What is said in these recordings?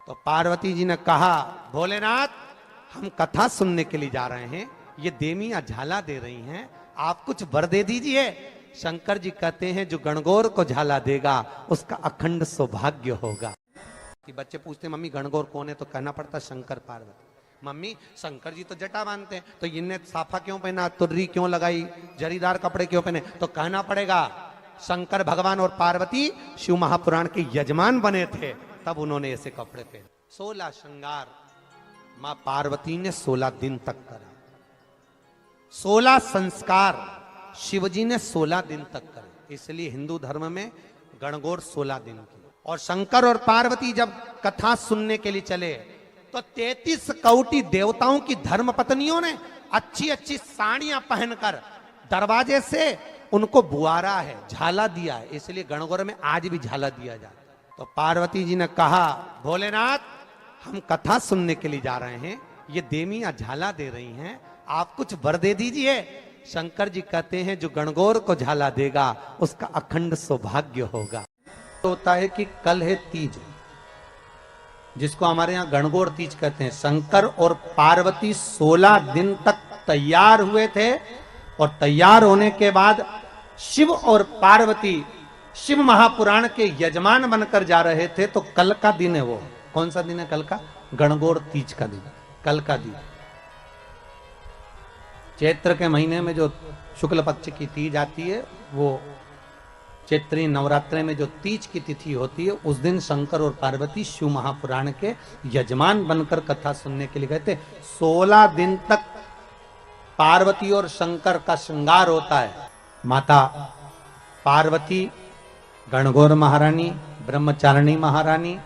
तो पार्वती जी ने कहा, भोलेनाथ हम कथा सुनने के लिए जा रहे हैं, ये देवियां झाला दे रही हैं, आप कुछ वर दे दीजिए। शंकर जी कहते हैं, जो गणगौर को झाला देगा उसका अखंड सौभाग्य होगा। कि बच्चे पूछते मम्मी गणगौर कौन है, तो कहना पड़ता शंकर पार्वती। मम्मी शंकर जी तो जटा बांधते हैं, तो इनने साफा क्यों पहना, तुर्री क्यों लगाई, जरीदार कपड़े क्यों पहने, तो कहना पड़ेगा शंकर भगवान और पार्वती शिव महापुराण के यजमान बने थे, तब उन्होंने ऐसे कपड़े पहने। 16 श्रृंगार मां पार्वती ने 16 दिन तक करा, 16 संस्कार शिवजी ने 16 दिन तक करे। इसलिए हिंदू धर्म में गणगौर 16 दिन की। और शंकर और पार्वती जब कथा सुनने के लिए चले, तो 33 कौटी देवताओं की धर्म पत्नियों ने अच्छी अच्छी साड़ियां पहनकर दरवाजे से उनको बुआरा है, झाला दिया है। इसलिए गणगौर में आज भी झाला दिया जाता है। तो पार्वती जी ने कहा, भोलेनाथ हम कथा सुनने के लिए जा रहे हैं, ये देवियां झाला दे रही हैं, आप कुछ वर दे दीजिए। शंकर जी कहते हैं, जो गणगौर को झाला देगा उसका अखंड सौभाग्य होगा। तो होता है कि कल है तीज, जिसको हमारे यहाँ गणगौर तीज कहते हैं। शंकर और पार्वती 16 दिन तक तैयार हुए थे, और तैयार होने के बाद शिव और पार्वती शिव महापुराण के यजमान बनकर जा रहे थे। तो कल का दिन है, वो कौन सा दिन है कल का? गणगौर तीज का दिन, कल का दिन। चैत्र के महीने में जो शुक्ल पक्ष की तीज आती है, वो चैत्री नवरात्रि में जो तीज की तिथि होती है, उस दिन शंकर और पार्वती शिव महापुराण के यजमान बनकर कथा सुनने के लिए गए थे। 16 दिन तक पार्वती और शंकर का श्रृंगार होता है। माता पार्वती गणगौर महारानी, ब्रह्मचारिणी महारानी,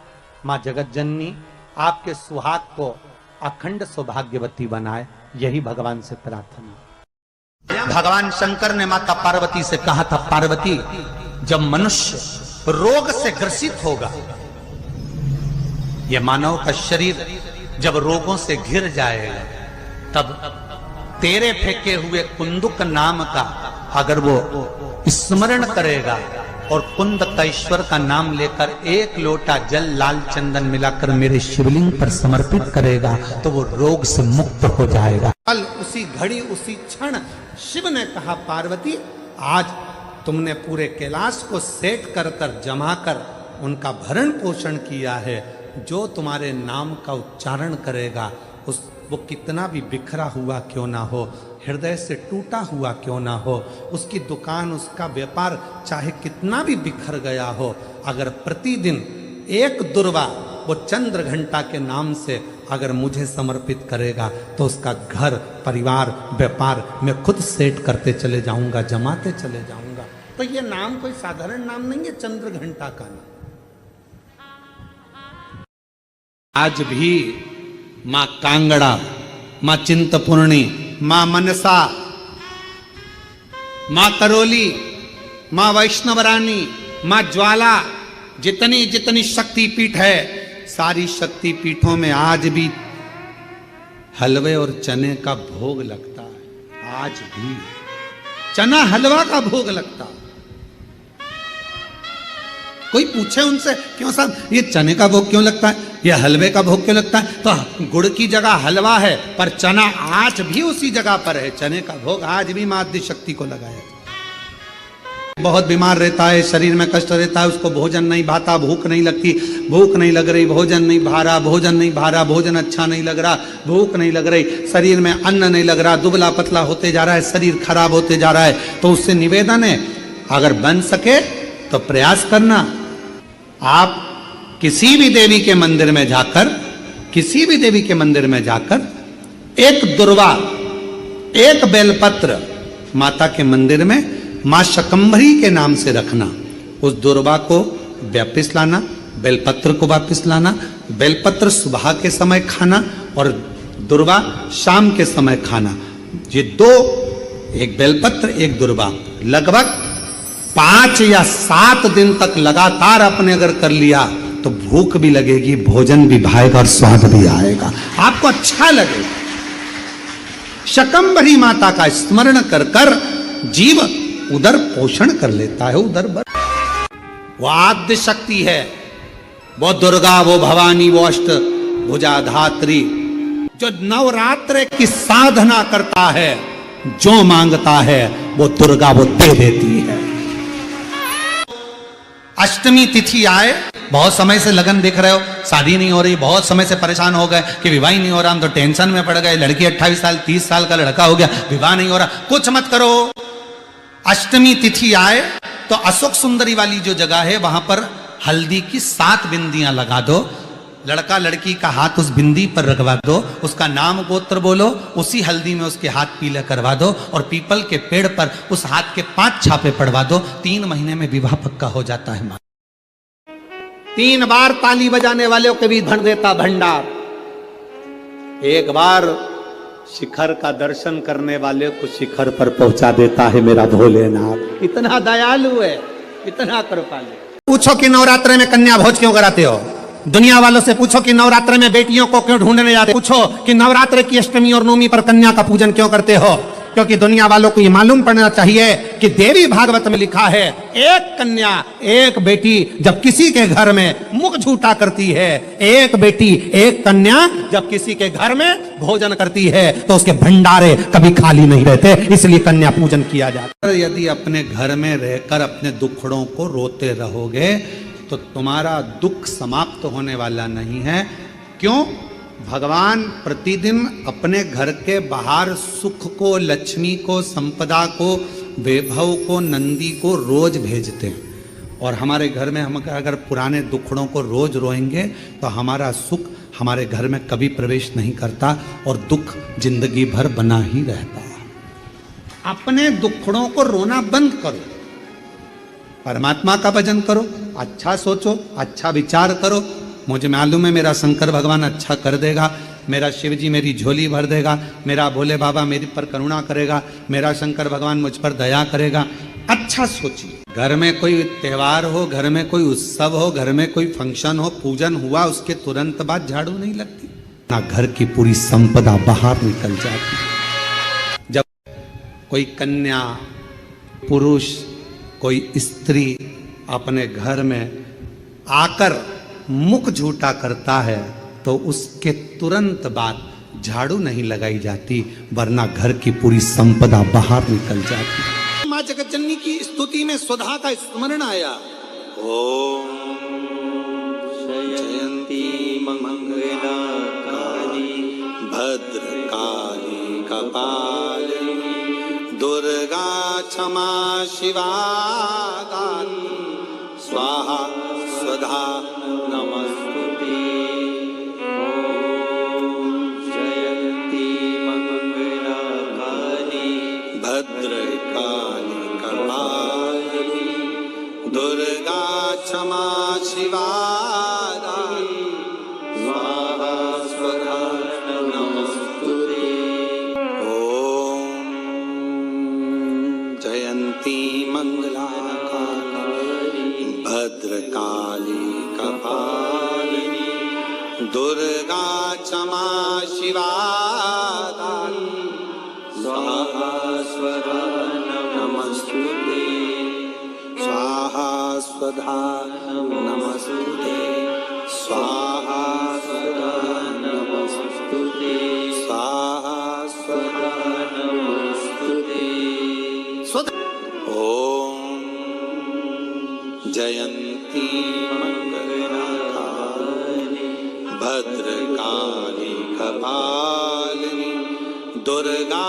मां जगत जननी आपके सुहाग को अखंड सौभाग्यवती बनाए, यही भगवान से प्रार्थना। भगवान शंकर ने माता पार्वती से कहा था, पार्वती जब मनुष्य रोग से ग्रसित होगा, यह मानव का शरीर जब रोगों से घिर जाएगा, तब तेरे फेंके हुए कुंदुक नाम का अगर वो स्मरण करेगा और कुंद तैश्वर का नाम लेकर 1 लोटा जल लाल चंदन मिलाकर मेरे शिवलिंग पर समर्पित करेगा, तो वो रोग से मुक्त हो जाएगा। कल उसी घड़ी उसी क्षण शिव ने कहा, पार्वती आज तुमने पूरे कैलाश को सेट कर कर जमा कर उनका भरण पोषण किया है, जो तुम्हारे नाम का उच्चारण करेगा वो कितना भी बिखरा हुआ क्यों ना हो, हृदय से टूटा हुआ क्यों ना हो, उसकी दुकान उसका व्यापार चाहे कितना भी बिखर गया हो, अगर प्रतिदिन 1 दुर्वा वो चंद्र घंटा के नाम से अगर मुझे समर्पित करेगा, तो उसका घर परिवार व्यापार मैं खुद सेट करते चले जाऊंगा, जमाते चले जाऊंगा। तो ये नाम कोई साधारण नाम नहीं है, चंद्र घंटा का नाम। आज भी मां कांगड़ा, मां चिंतपूर्णी, मां मनसा, मां करोली, मां वैष्णवरानी, मां ज्वाला, जितनी जितनी शक्तिपीठ है, सारी शक्तिपीठों में आज भी हलवे और चने का भोग लगता है। आज भी चना हलवा का भोग लगता है। कोई पूछे उनसे, क्यों साहब ये चने का भोग क्यों लगता है, ये हलवे का भोग क्यों लगता है, तो गुड़ की जगह हलवा है, पर चना आज भी उसी जगह पर है। चने का भोग आज भी मां आदि शक्ति को लगाया। बहुत बीमार रहता है, शरीर में कष्ट रहता है, उसको भोजन नहीं भाता, भूख नहीं लगती, भूख नहीं लग रही, भोजन नहीं भा रहा, भोजन नहीं भा रहा, भोजन अच्छा नहीं लग रहा, भूख नहीं लग रही, शरीर में अन्न नहीं लग रहा, दुबला पतला होते जा रहा है, शरीर खराब होते जा रहा है, तो उससे निवेदन है, अगर बन सके तो प्रयास करना। आप किसी भी देवी के मंदिर में जाकर, किसी भी देवी के मंदिर में जाकर 1 दुर्वा 1 बेलपत्र माता के मंदिर में मां शकंभरी के नाम से रखना। उस दुर्वा को वापिस लाना, बेलपत्र को वापिस लाना। बेलपत्र सुबह के समय खाना और दुर्वा शाम के समय खाना। ये 2, 1 बेलपत्र 1 दुर्वा, लगभग 5 या 7 दिन तक लगातार आपने अगर कर लिया, तो भूख भी लगेगी, भोजन भी भाएगा और स्वाद भी आएगा, आपको अच्छा लगेगा। शकंभरी माता का स्मरण कर कर जीव उदर पोषण कर लेता है, उदर वो आद्य शक्ति है, वो दुर्गा, वो भवानी, वो अष्ट भुजाधात्री, जो नवरात्र की साधना करता है, जो मांगता है वो दुर्गा वो दे देती है। अष्टमी तिथि आए, बहुत समय से लगन दिख रहे हो, शादी नहीं हो रही, बहुत समय से परेशान हो गए कि विवाह ही नहीं हो रहा, हम तो टेंशन में पड़ गए, लड़की 28 साल 30 साल का लड़का हो गया, विवाह नहीं हो रहा, कुछ मत करो। अष्टमी तिथि आए तो अशोक सुंदरी वाली जो जगह है वहां पर हल्दी की 7 बिंदियां लगा दो, लड़का लड़की का हाथ उस बिंदी पर रखवा दो, उसका नाम गोत्र बोलो, उसी हल्दी में उसके हाथ पीले करवा दो और पीपल के पेड़ पर उस हाथ के 5 छापे पड़वा दो। 3 महीने में विवाह पक्का हो जाता है। 3 बार ताली बजाने वालों के भी भर देता भंडार, एक बार शिखर का दर्शन करने वाले को शिखर पर पहुंचा देता है मेरा भोलेनाथ। इतना दयालु है, इतना कृपालु। पूछो कि नवरात्र में कन्या भोज क्यों कराते हो? दुनिया वालों से पूछो कि नवरात्र में बेटियों को क्यों ढूंढने जाते? पूछो कि नवरात्र की अष्टमी और नवमी पर कन्या का पूजन क्यों करते हो? क्योंकि दुनिया वालों को ये मालूम पड़ना चाहिए कि देवी भागवत में लिखा है, एक कन्या एक बेटी जब किसी के घर में मुख झूठा करती है, एक बेटी एक कन्या जब किसी के घर में भोजन करती है तो उसके भंडारे कभी खाली नहीं रहते, इसलिए कन्या पूजन किया जाता है। यदि अपने घर में रहकर अपने दुखड़ों को रोते रहोगे तो तुम्हारा दुख समाप्त होने वाला नहीं है। क्यों? भगवान प्रतिदिन अपने घर के बाहर सुख को, लक्ष्मी को, संपदा को, वैभव को, नंदी को रोज भेजते हैं। और हमारे घर में हम अगर पुराने दुखड़ों को रोज रोएंगे तो हमारा सुख हमारे घर में कभी प्रवेश नहीं करता और दुख जिंदगी भर बना ही रहता। अपने दुखड़ों को रोना बंद करो, परमात्मा का भजन करो, अच्छा सोचो, अच्छा विचार करो। मुझे मालूम है मेरा शंकर भगवान अच्छा कर देगा, मेरा शिव जी मेरी झोली भर देगा, मेरा भोले बाबा मेरे पर करुणा करेगा, मेरा शंकर भगवान मुझ पर दया करेगा। अच्छा सोचिए। घर में कोई त्योहार हो, घर में कोई उत्सव हो, घर में कोई फंक्शन हो, पूजन हुआ, उसके तुरंत बाद झाड़ू नहीं लगती ना, घर की पूरी संपदा बाहर निकल जाती। जब कोई कन्या, पुरुष, कोई स्त्री अपने घर में आकर मुख झूठा करता है तो उसके तुरंत बाद झाड़ू नहीं लगाई जाती, वरना घर की पूरी संपदा बाहर निकल जाती। मां जगत जननी की स्तुति में सुधा का स्मरण आया। ओम जयंती मंगला काली भद्रकाली कपालिनी दुर्गा क्षमा शिवा काली स्वाहा स्वधा नमस्तुते। ओम जयंती मंगला काली भद्रकाली कपालिनी दुर्गा क्षमा शिवा काली स्वाहा स्वधा नमस्तुते। ओम जयंती मंगला भद्रकाली कपालिनी दुर्गा क्षमा शिवा काली स्वाहा स्वधा नमस्तुते। स्वाहा स्वधा नमस्तुते। स्वाहा स्वधा नमस्तुते। स्वाहा स्वधा नमस्तुते। ओम जयंती मंगला काली भद्रकाली कपालिनी दुर्गा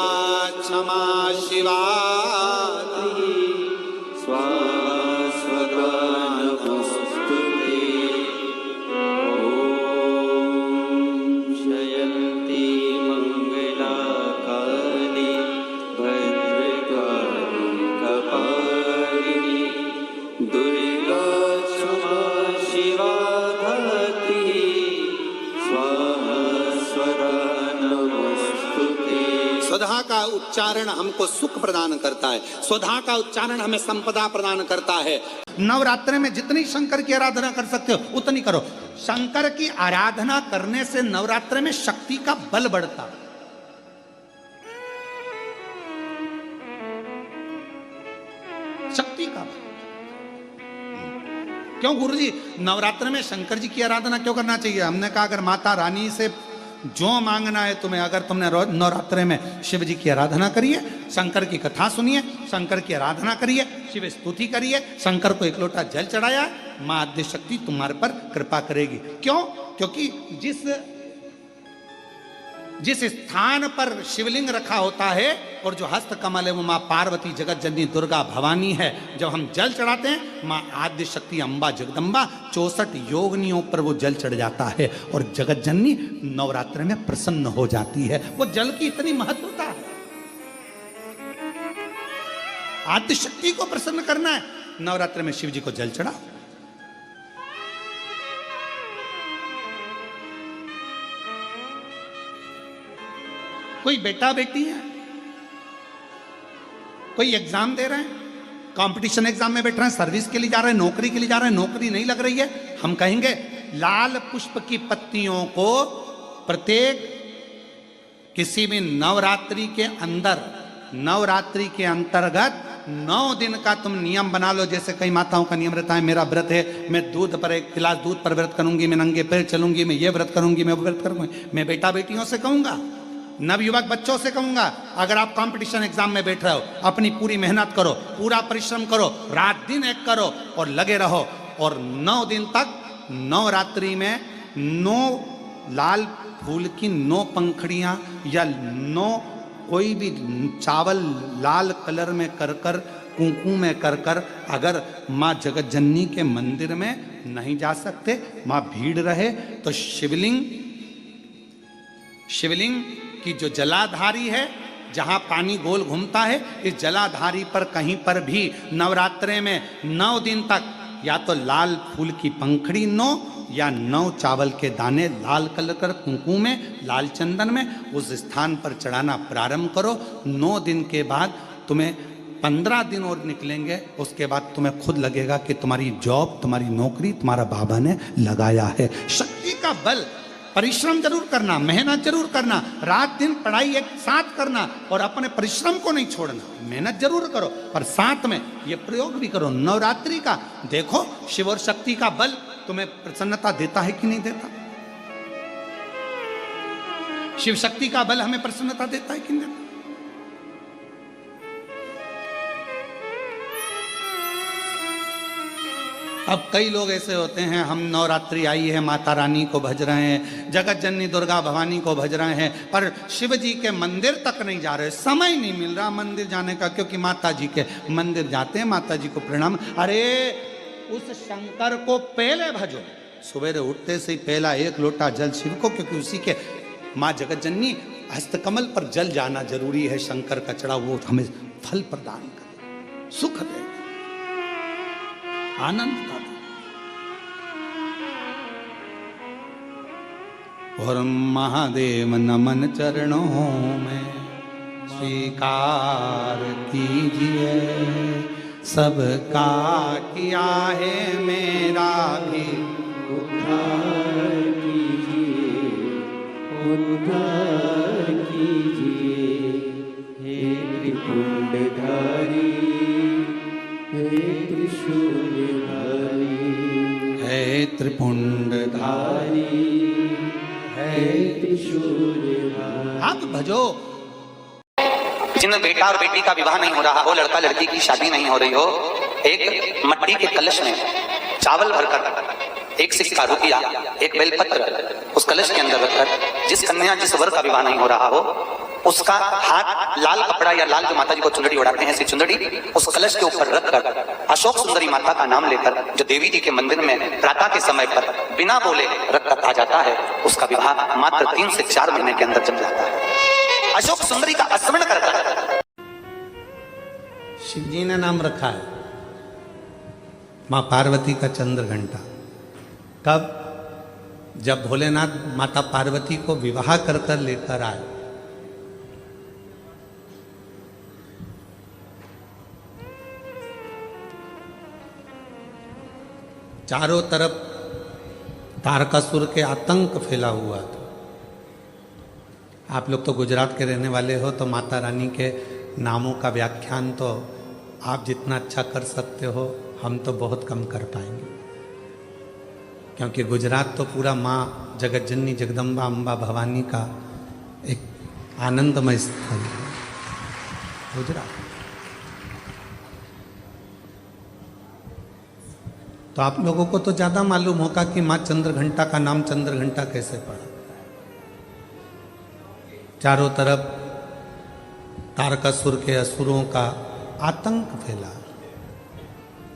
क्षमा शिवा काली स्वाहा स्वधा नमस्तुते। ओम जयंती मंगला काली भद्रकाली कपालिनी दुर्गा क्षमा शिवा काली स्वाहा स्वधा नमस्तुते। स्वधा का उच्चारण हमको सुख प्रदान करता है, स्वधा का उच्चारण हमें संपदा प्रदान करता है। नवरात्र में जितनी शंकर की आराधना कर सकते हो उतनी करो। शंकर की आराधना करने से नवरात्र में शक्ति का बल बढ़ता है। शक्ति का बल। क्यों गुरुजी नवरात्र में शंकर जी की आराधना क्यों करना चाहिए? हमने कहा अगर माता रानी से जो मांगना है तुम्हें, अगर तुमने नवरात्र में शिव जी की आराधना करिए, शंकर की कथा सुनिए, शंकर की आराधना करिए, शिव स्तुति करिए, शंकर को एक लोटा जल चढ़ाया, मां आद्य शक्ति तुम्हारे पर कृपा करेगी। क्यों? क्योंकि जिस स्थान पर शिवलिंग रखा होता है और जो हस्त कमल है वो मां पार्वती जगत जननी दुर्गा भवानी है। जब हम जल चढ़ाते हैं मां आद्य शक्ति अम्बा जगदम्बा 64 योगनियों पर वो जल चढ़ जाता है और जगत जननी नवरात्र में प्रसन्न हो जाती है। वो जल की इतनी महत्वता है। आद्य शक्ति को प्रसन्न करना है, नवरात्र में शिव जी को जल चढ़ा। कोई बेटा बेटी है, कोई एग्जाम दे रहे हैं, कंपटीशन एग्जाम में बैठ रहे हैं, सर्विस के लिए जा रहे हैं, नौकरी के लिए जा रहे हैं, नौकरी नहीं लग रही है, हम कहेंगे लाल पुष्प की पत्तियों को प्रत्येक किसी भी नवरात्रि के अंतर्गत 9 दिन का तुम नियम बना लो। जैसे कई माताओं का नियम रहता है, मेरा व्रत है, मैं दूध पर 1 गिलास दूध पर व्रत करूंगी, मैं नंगे पैर चलूंगी, मैं ये व्रत करूंगी, मैं वो व्रत करूंगी। मैं बेटा बेटियों से कहूंगा, नवयुवक बच्चों से कहूंगा, अगर आप कंपटीशन एग्जाम में बैठ रहे हो, अपनी पूरी मेहनत करो, पूरा परिश्रम करो, रात दिन एक करो और लगे रहो। और 9 दिन तक नवरात्रि में 9 लाल फूल की 9 पंखड़ियां या 9 कोई भी चावल लाल कलर में कर कुंकू में कर अगर माँ जगत जननी के मंदिर में नहीं जा सकते, माँ भीड़ रहे तो शिवलिंग की जो जलाधारी है, जहां पानी गोल घूमता है, इस जलाधारी पर कहीं पर भी नवरात्रे में 9 दिन तक या तो लाल फूल की पंखड़ी 9 या 9 चावल के दाने लाल कलर कर कुंकू में, लाल चंदन में उस स्थान पर चढ़ाना प्रारंभ करो। 9 दिन के बाद तुम्हें 15 दिन और निकलेंगे, उसके बाद तुम्हें खुद लगेगा कि तुम्हारी जॉब, तुम्हारी नौकरी तुम्हारा बाबा ने लगाया है। शक्ति का बल, परिश्रम जरूर करना, मेहनत जरूर करना, रात दिन पढ़ाई एक साथ करना और अपने परिश्रम को नहीं छोड़ना। मेहनत जरूर करो पर साथ में ये प्रयोग भी करो नवरात्रि का। देखो शिव और शक्ति का बल तुम्हें प्रसन्नता देता है कि नहीं देता? शिव शक्ति का बल हमें प्रसन्नता देता है कि नहीं देता? अब कई लोग ऐसे होते हैं, हम नवरात्रि आई है, माता रानी को भज रहे हैं, जगत जननी दुर्गा भवानी को भज रहे हैं, पर शिव जी के मंदिर तक नहीं जा रहे, समय नहीं मिल रहा मंदिर जाने का, क्योंकि माता जी के मंदिर जाते हैं, माता जी को प्रणाम। अरे उस शंकर को पहले भजो, सवेरे उठते से ही पहला 1 लोटा जल शिव को, क्योंकि उसी के माँ जगत जननी हस्तकमल पर जल जाना जरूरी है। शंकर का चढ़ा वो हमें फल प्रदान करे, सुख दे, आनंद का। और महादेव नमन चरणों में स्वीकार कीजिए, सबका किया है मेरा भी उद्धार कीजिए, उद्धार कीजिए। हे त्रिपुंडधारी, हे त्रिशूलधारी, हे त्रिपुंडधारी, आप भजो। जिन बेटा और बेटी का विवाह नहीं हो रहा हो, लड़का लड़की की शादी नहीं हो रही हो, एक मट्टी के कलश में चावल भरकर 1 सिक्का रुपया, 1 बेलपत्र उस कलश के अंदर रखकर जिस कन्या जिस वर का विवाह नहीं हो रहा हो, उसका हाथ लाल कपड़ा या लाल जो माता जी को चुंदड़ी उड़ाते हैं, ऐसी चुंदड़ी उस कलश के ऊपर रखकर अशोक सुंदरी माता का नाम लेकर जो देवी जी के मंदिर में प्रातः के समय पर बिना बोले रखकर आ जाता है, उसका विवाह मात्र 3 से 4 महीने के अंदर जम जाता है। अशोक सुंदरी का स्मरण करकर शिव जी ने नाम रखा है मां पार्वती का चंद्र घंटा। कब? जब भोलेनाथ माता पार्वती को विवाह कर कर लेकर आए। चारों तरफ तारकासुर के आतंक फैला हुआ था। आप लोग तो गुजरात के रहने वाले हो, तो माता रानी के नामों का व्याख्यान तो आप जितना अच्छा कर सकते हो, हम तो बहुत कम कर पाएंगे। क्योंकि गुजरात तो पूरा माँ जगत जननी जगदम्बा अम्बा भवानी का एक आनंदमय स्थल है गुजरात। तो आप लोगों को तो ज्यादा मालूम होगा कि माँ चंद्रघंटा का नाम चंद्रघंटा कैसे पड़ा। चारों तरफ तारकासुर के असुरों का आतंक फैला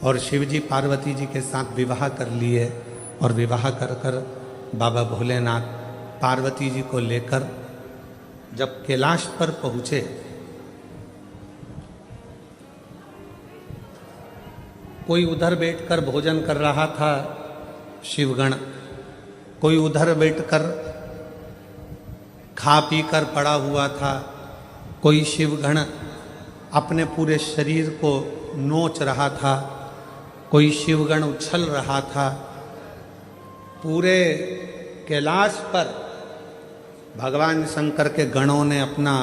और शिवजी पार्वती जी के साथ विवाह कर लिए और विवाह कर कर बाबा भोलेनाथ पार्वती जी को लेकर जब कैलाश पर पहुंचे कोई उधर बैठकर भोजन कर रहा था शिवगण, कोई उधर बैठकर खा पी कर पड़ा हुआ था, कोई शिवगण अपने पूरे शरीर को नोच रहा था, कोई शिवगण उछल रहा था। पूरे कैलाश पर भगवान शंकर के गणों ने अपना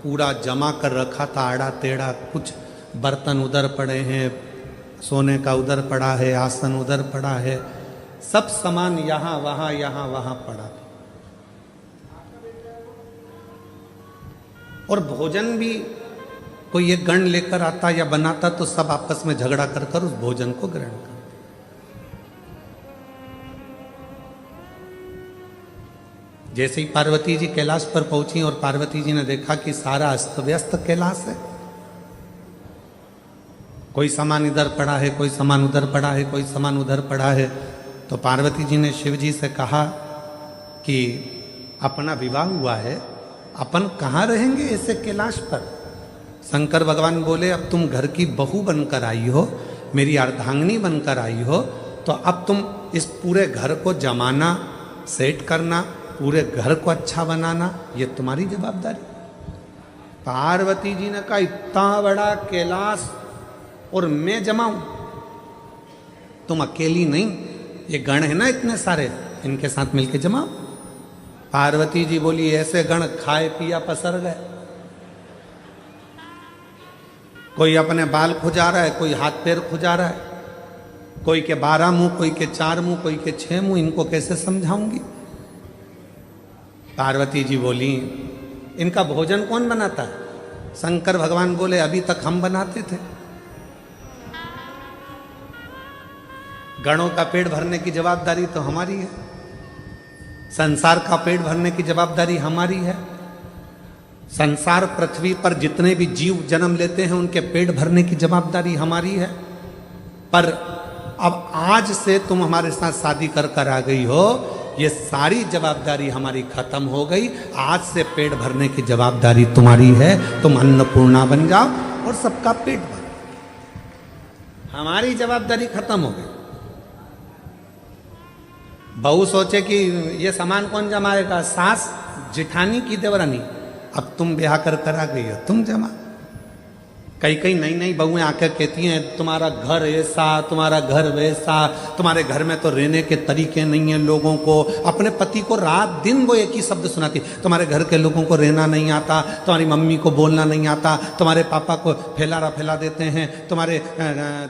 पूरा जमा कर रखा था आड़ा टेढ़ा। कुछ बर्तन उधर पड़े हैं, सोने का उधर पड़ा है, आसन उधर पड़ा है, सब सामान यहाँ वहाँ पड़ा था। और भोजन भी कोई एक गण लेकर आता या बनाता तो सब आपस में झगड़ा कर कर उस भोजन को ग्रहण करते। जैसे ही पार्वती जी कैलाश पर पहुंची और पार्वती जी ने देखा कि सारा अस्त व्यस्त कैलाश है, कोई सामान इधर पड़ा है, कोई सामान उधर पड़ा है, कोई सामान उधर पड़ा है, तो पार्वती जी ने शिव जी से कहा कि अपना विवाह हुआ है, अपन कहाँ रहेंगे ऐसे कैलाश पर। शंकर भगवान बोले अब तुम घर की बहू बनकर आई हो, मेरी अर्धांगिनी बनकर आई हो, तो अब तुम इस पूरे घर को जमाना, सेट करना, पूरे घर को अच्छा बनाना, ये तुम्हारी जवाबदारी। पार्वती जी ने कहा इतना बड़ा कैलाश और मैं जमाऊं, तुम अकेली नहीं, ये गण है ना इतने सारे, इनके साथ मिलके जमाओ। पार्वती जी बोली ऐसे गण खाए पिया पसर गए, कोई अपने बाल खुजा रहा है, कोई हाथ पैर खुजा रहा है, कोई के 12 मुंह, कोई के 4 मुंह, कोई के 6 मुंह, इनको कैसे समझाऊंगी। पार्वती जी बोली इनका भोजन कौन बनाता है। शंकर भगवान बोले अभी तक हम बनाते थे। गणों का पेट भरने की जवाबदारी तो हमारी है, संसार का पेट भरने की जवाबदारी हमारी है। संसार पृथ्वी पर जितने भी जीव जन्म लेते हैं उनके पेट भरने की जवाबदारी हमारी है। पर अब आज से तुम हमारे साथ शादी कर कर आ गई हो, ये सारी जवाबदारी हमारी खत्म हो गई। आज से पेट भरने की जवाबदारी तुम्हारी है, तुम अन्नपूर्णा बन जाओ और सबका पेट भरो। हमारी जवाबदारी खत्म हो गई। बहू सोचे कि ये सामान कौन जमाएगा, सास जिठानी की देवरानी। अब तुम ब्याह कर कर आ गई हो, तुम जमा। कई नई नई बहुएं आकर कहती हैं तुम्हारा घर ऐसा, तुम्हारा घर वैसा, तुम्हारे घर में तो रहने के तरीके नहीं है लोगों को। अपने पति को रात दिन वो एक ही शब्द सुनाती, तुम्हारे घर के लोगों को रहना नहीं आता, तुम्हारी मम्मी को बोलना नहीं आता, तुम्हारे पापा को फैला देते हैं, तुम्हारे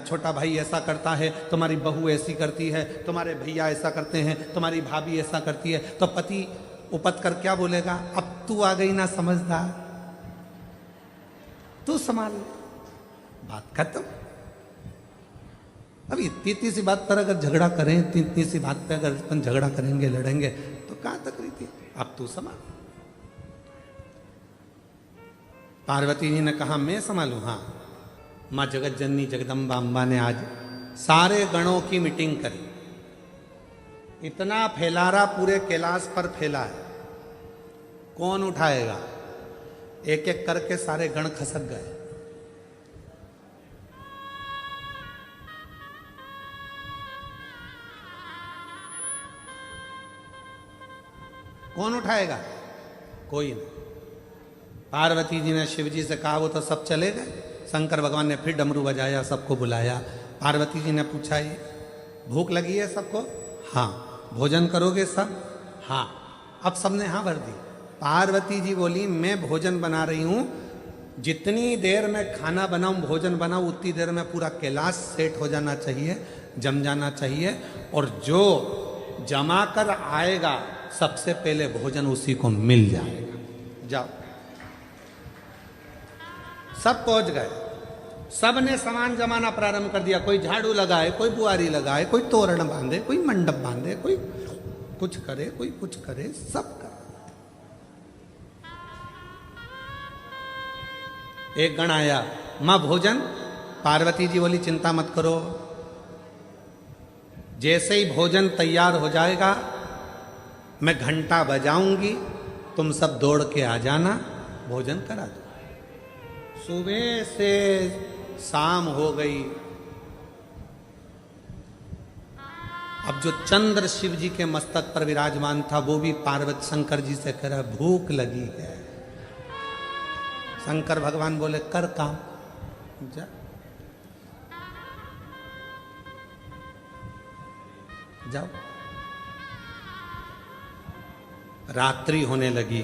छोटा भाई ऐसा करता है, तुम्हारी बहू ऐसी करती है, तुम्हारे भैया ऐसा करते हैं, तुम्हारी भाभी ऐसा करती है। तो पति उपत कर क्या बोलेगा, अब तू आ गई ना समझदार, तू संभाल, बात खत्म। अब इतनी सी बात पर अगर झगड़ा करें, इतनी सी बात पे अगर अपन झगड़ा करेंगे, लड़ेंगे, तो कहां तक रही। अब तू संभाल। पार्वती जी ने कहा मैं संभालू। हाँ, माँ जगत जननी जगदम्बा अम्बा ने आज सारे गणों की मीटिंग करी। इतना फैलारा पूरे कैलाश पर फैला है, कौन उठाएगा। एक एक करके सारे गण खसक गए। कौन उठाएगा, कोई नहीं। पार्वती जी ने शिव जी से कहा, वो तो सब चले गए। शंकर भगवान ने फिर डमरू बजाया, सबको बुलाया। पार्वती जी ने पूछा ये भूख लगी है सबको, हाँ। भोजन करोगे सब, हाँ। अब सबने हाँ भर दी। पार्वती जी बोली मैं भोजन बना रही हूं, जितनी देर में खाना बनाऊं, भोजन बनाऊं, उतनी देर में पूरा कैलाश सेट हो जाना चाहिए, जम जाना चाहिए। और जो जमा कर आएगा, सबसे पहले भोजन उसी को मिल जाएगा। जाओ, सब पहुंच गए, सबने सामान जमाना प्रारंभ कर दिया। कोई झाड़ू लगाए, कोई बुआरी लगाए, कोई तोरण बांधे, कोई मंडप बांधे, कोई कुछ करे, कोई कुछ करे, सब कर। एक गण आया, मां भोजन। पार्वती जी बोली चिंता मत करो, जैसे ही भोजन तैयार हो जाएगा मैं घंटा बजाऊंगी, तुम सब दौड़ के आ जाना, भोजन करा दो। सुबह से शाम हो गई। अब जो चंद्र शिव जी के मस्तक पर विराजमान था वो भी पार्वती शंकर जी से कह रहा भूख लगी है। शंकर भगवान बोले कर काम, जा। जाओ। रात्रि होने लगी,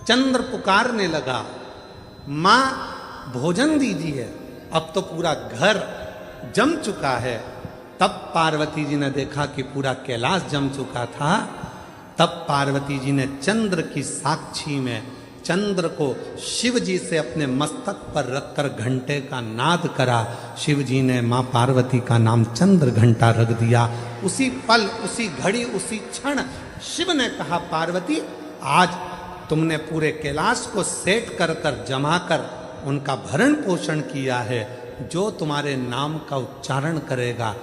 चंद्र पुकारने लगा, मां भोजन दीजिए। अब तो पूरा घर जम चुका है। तब पार्वती जी ने देखा कि पूरा कैलाश जम चुका था। तब पार्वती जी ने चंद्र की साक्षी में चंद्र को शिव जी से अपने मस्तक पर रखकर घंटे का नाद करा। शिव जी ने मां पार्वती का नाम चंद्र घंटा रख दिया। उसी पल, उसी घड़ी, उसी क्षण शिव ने कहा, पार्वती आज तुमने पूरे कैलाश को सेट कर कर जमा कर उनका भरण पोषण किया है। जो तुम्हारे नाम का उच्चारण करेगा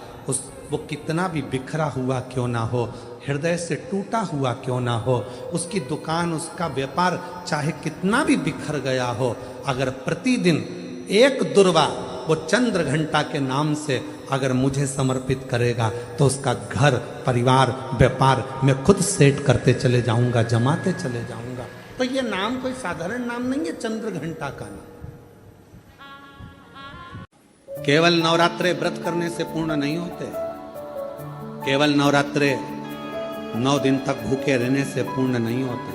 वो कितना भी बिखरा हुआ क्यों ना हो, हृदय से टूटा हुआ क्यों ना हो, उसकी दुकान, उसका व्यापार चाहे कितना भी बिखर गया हो, अगर प्रतिदिन एक दुर्वा वो चंद्र घंटा के नाम से अगर मुझे समर्पित करेगा तो उसका घर, परिवार, व्यापार मैं खुद सेट करते चले जाऊंगा, जमाते चले जाऊंगा। तो ये नाम कोई साधारण नाम नहीं है, चंद्र घंटा का नाम। केवल नवरात्रे व्रत करने से पूर्ण नहीं होते, केवल नवरात्रे 9 दिन तक भूखे रहने से पूर्ण नहीं होते,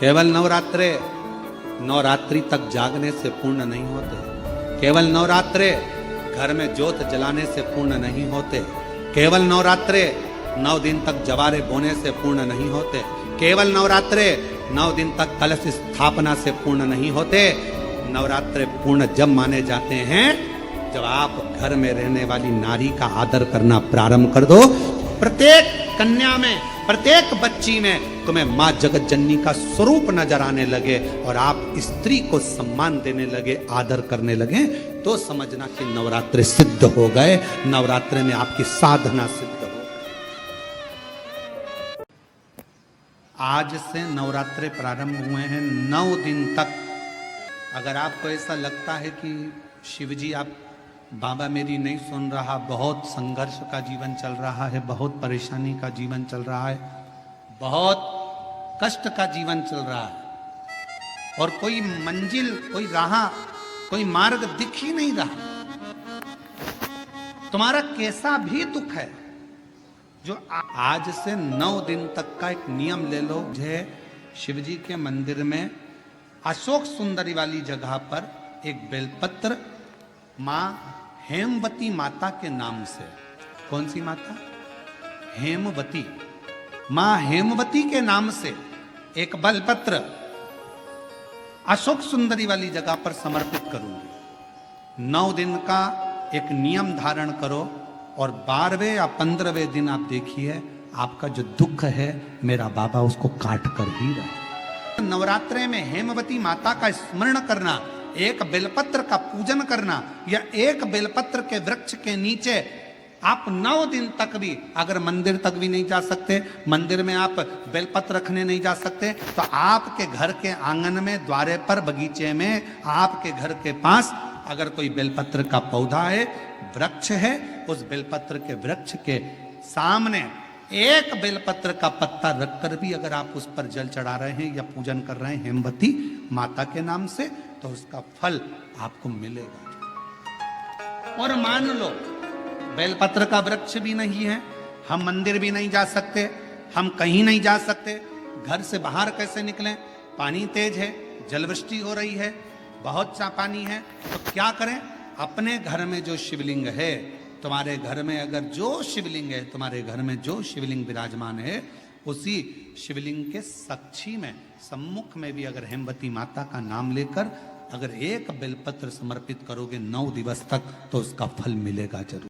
केवल नवरात्रे नवरात्रि तक जागने से पूर्ण नहीं होते, केवल नवरात्रे घर में ज्योत जलाने से पूर्ण नहीं होते, केवल नवरात्रे 9 दिन तक जवारे बोने से पूर्ण नहीं होते, केवल नवरात्रे 9 दिन तक कलश स्थापना से पूर्ण नहीं होते। नवरात्रे पूर्ण जब माने जाते हैं जब आप घर में रहने वाली नारी का आदर करना प्रारंभ कर दो। प्रत्येक कन्या में, प्रत्येक बच्ची में तुम्हें मां जगत जननी का स्वरूप नजर आने लगे और आप स्त्री को सम्मान देने लगे, आदर करने लगे, तो समझना कि नवरात्रे सिद्ध हो गए, नवरात्रे में आपकी साधना सिद्ध हो गई। आज से नवरात्रे प्रारंभ हुए हैं 9 दिन तक। अगर आपको ऐसा लगता है कि शिवजी आप बाबा मेरी नहीं सुन रहा, बहुत संघर्ष का जीवन चल रहा है, बहुत परेशानी का जीवन चल रहा है, बहुत कष्ट का जीवन चल रहा है और कोई मंजिल, कोई राह, कोई मार्ग दिख ही नहीं रहा, तुम्हारा कैसा भी दुख है, जो आज से 9 दिन तक का एक नियम ले लो। मुझे शिवजी के मंदिर में अशोक सुंदरी वाली जगह पर एक बेलपत्र मां हेमवती माता के नाम से, कौन सी माता? हेमवती, मां हेमवती के नाम से एक बेलपत्र अशोक सुंदरी वाली जगह पर समर्पित करूंगी। 9 दिन का एक नियम धारण करो और 12वें या 15वें दिन आप देखिए आपका जो दुख है मेरा बाबा उसको काट कर ही रहा। नवरात्रे में हेमवती माता का स्मरण करना, एक बेलपत्र का पूजन करना या एक बेलपत्र के वृक्ष के नीचे आप 9 दिन तक भी, अगर मंदिर तक भी नहीं जा सकते, मंदिर में आप बेलपत्र रखने नहीं जा सकते, तो आपके घर के आंगन में, द्वारे पर, बगीचे में, आपके घर के पास अगर कोई बेलपत्र का पौधा है, वृक्ष है, उस बेलपत्र के वृक्ष के सामने एक बेलपत्र का पत्ता रखकर भी अगर आप उस पर जल चढ़ा रहे हैं या पूजन कर रहे हैं हेमवती माता के नाम से, तो उसका फल आपको मिलेगा। और मान लो बेलपत्र का वृक्ष भी नहीं है, हम मंदिर भी नहीं जा सकते, हम कहीं नहीं जा सकते, घर से बाहर कैसे निकलें, पानी तेज है, जलवृष्टि हो रही है, बहुत सा पानी है, तो क्या करें? अपने घर में जो शिवलिंग है तुम्हारे घर में अगर जो शिवलिंग है, तुम्हारे घर में जो शिवलिंग विराजमान है, उसी शिवलिंग के साक्षी में, सम्मुख में भी अगर हेमवती माता का नाम लेकर अगर एक बेलपत्र समर्पित करोगे 9 दिवस तक, तो उसका फल मिलेगा जरूर।